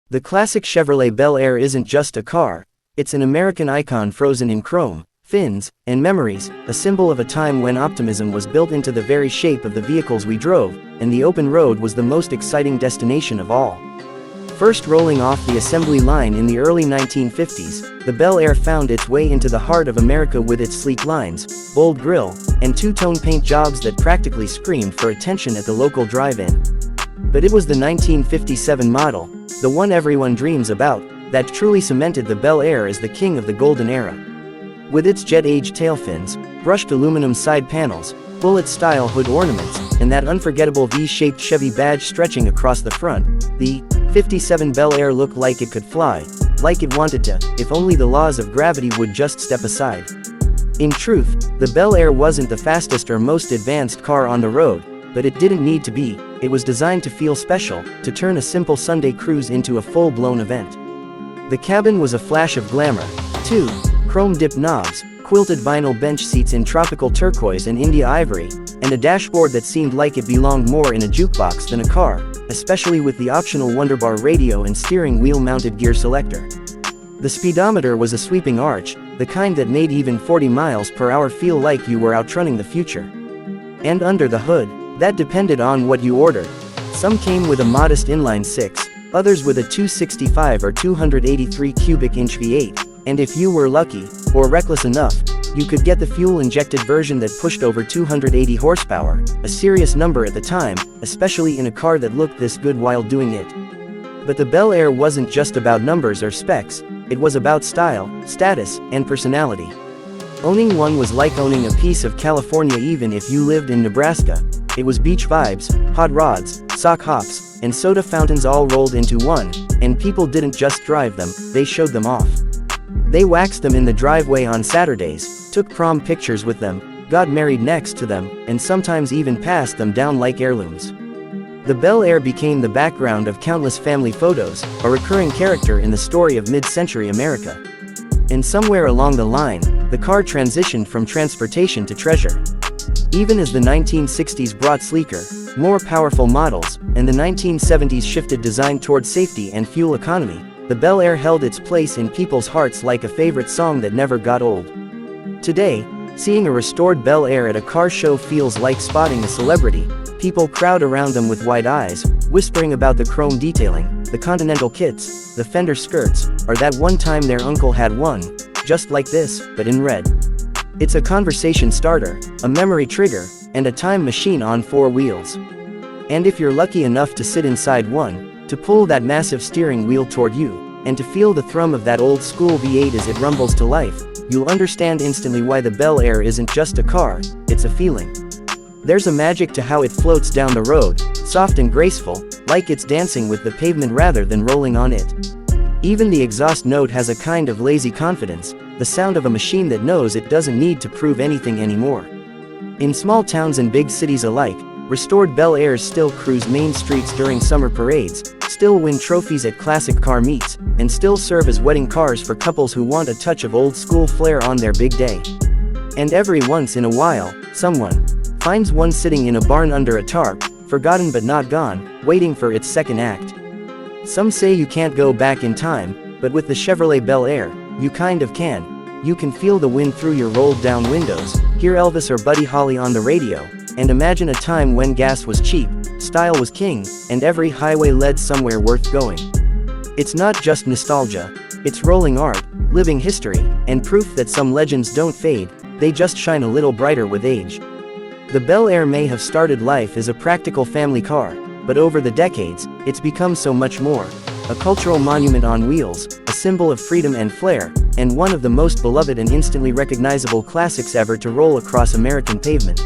The classic Chevrolet Bel Air isn't just a car, it's an American icon frozen in chrome, fins, and memories, a symbol of a time when optimism was built into the very shape of the vehicles we drove, and the open road was the most exciting destination of all. First rolling off the assembly line in the early 1950s, the Bel Air found its way into the heart of America with its sleek lines, bold grille, and two-tone paint jobs that practically screamed for attention at the local drive-in. But it was the 1957 model, the one everyone dreams about, that truly cemented the Bel Air as the king of the golden era. With its jet-age tail fins, brushed aluminum side panels, bullet-style hood ornaments, and that unforgettable V-shaped Chevy badge stretching across the front, the 57 Bel Air looked like it could fly, like it wanted to, if only the laws of gravity would just step aside. In truth, the Bel Air wasn't the fastest or most advanced car on the road, but it didn't need to be. It was designed to feel special, to turn a simple Sunday cruise into a full-blown event. The cabin was a flash of glamour, too. Chrome-dipped knobs, quilted vinyl bench seats in tropical turquoise and India ivory, and a dashboard that seemed like it belonged more in a jukebox than a car, especially with the optional Wonderbar radio and steering wheel-mounted gear selector. The speedometer was a sweeping arch, the kind that made even 40 miles per hour feel like you were outrunning the future. And under the hood, that depended on what you ordered. Some came with a modest inline-six, others with a 265 or 283 cubic inch V8, and if you were lucky, or reckless enough, you could get the fuel-injected version that pushed over 280 horsepower, a serious number at the time, especially in a car that looked this good while doing it. But the Bel Air wasn't just about numbers or specs, it was about style, status, and personality. Owning one was like owning a piece of California even if you lived in Nebraska. It was beach vibes, hot rods, sock hops, and soda fountains all rolled into one, and people didn't just drive them, they showed them off. They waxed them in the driveway on Saturdays, took prom pictures with them, got married next to them, and sometimes even passed them down like heirlooms. The Bel Air became the background of countless family photos, a recurring character in the story of mid-century America. And somewhere along the line, the car transitioned from transportation to treasure. Even as the 1960s brought sleeker, more powerful models, and the 1970s shifted design towards safety and fuel economy, the Bel Air held its place in people's hearts like a favorite song that never got old. Today, seeing a restored Bel Air at a car show feels like spotting a celebrity. People crowd around them with wide eyes, whispering about the chrome detailing, the continental kits, the fender skirts, or that one time their uncle had one, just like this, but in red. It's a conversation starter, a memory trigger, and a time machine on four wheels. And if you're lucky enough to sit inside one, to pull that massive steering wheel toward you, and to feel the thrum of that old-school V8 as it rumbles to life, you'll understand instantly why the Bel Air isn't just a car, it's a feeling. There's a magic to how it floats down the road, soft and graceful, like it's dancing with the pavement rather than rolling on it. Even the exhaust note has a kind of lazy confidence, the sound of a machine that knows it doesn't need to prove anything anymore. In small towns and big cities alike, restored Bel Airs still cruise main streets during summer parades, still win trophies at classic car meets, and still serve as wedding cars for couples who want a touch of old-school flair on their big day. And every once in a while, someone finds one sitting in a barn under a tarp, forgotten but not gone, waiting for its second act. Some say you can't go back in time, but with the Chevrolet Bel Air, you kind of can. You can feel the wind through your rolled-down windows, hear Elvis or Buddy Holly on the radio, and imagine a time when gas was cheap, style was king, and every highway led somewhere worth going. It's not just nostalgia, it's rolling art, living history, and proof that some legends don't fade, they just shine a little brighter with age. The Bel Air may have started life as a practical family car, but over the decades, it's become so much more. A cultural monument on wheels, a symbol of freedom and flair, and one of the most beloved and instantly recognizable classics ever to roll across American pavement.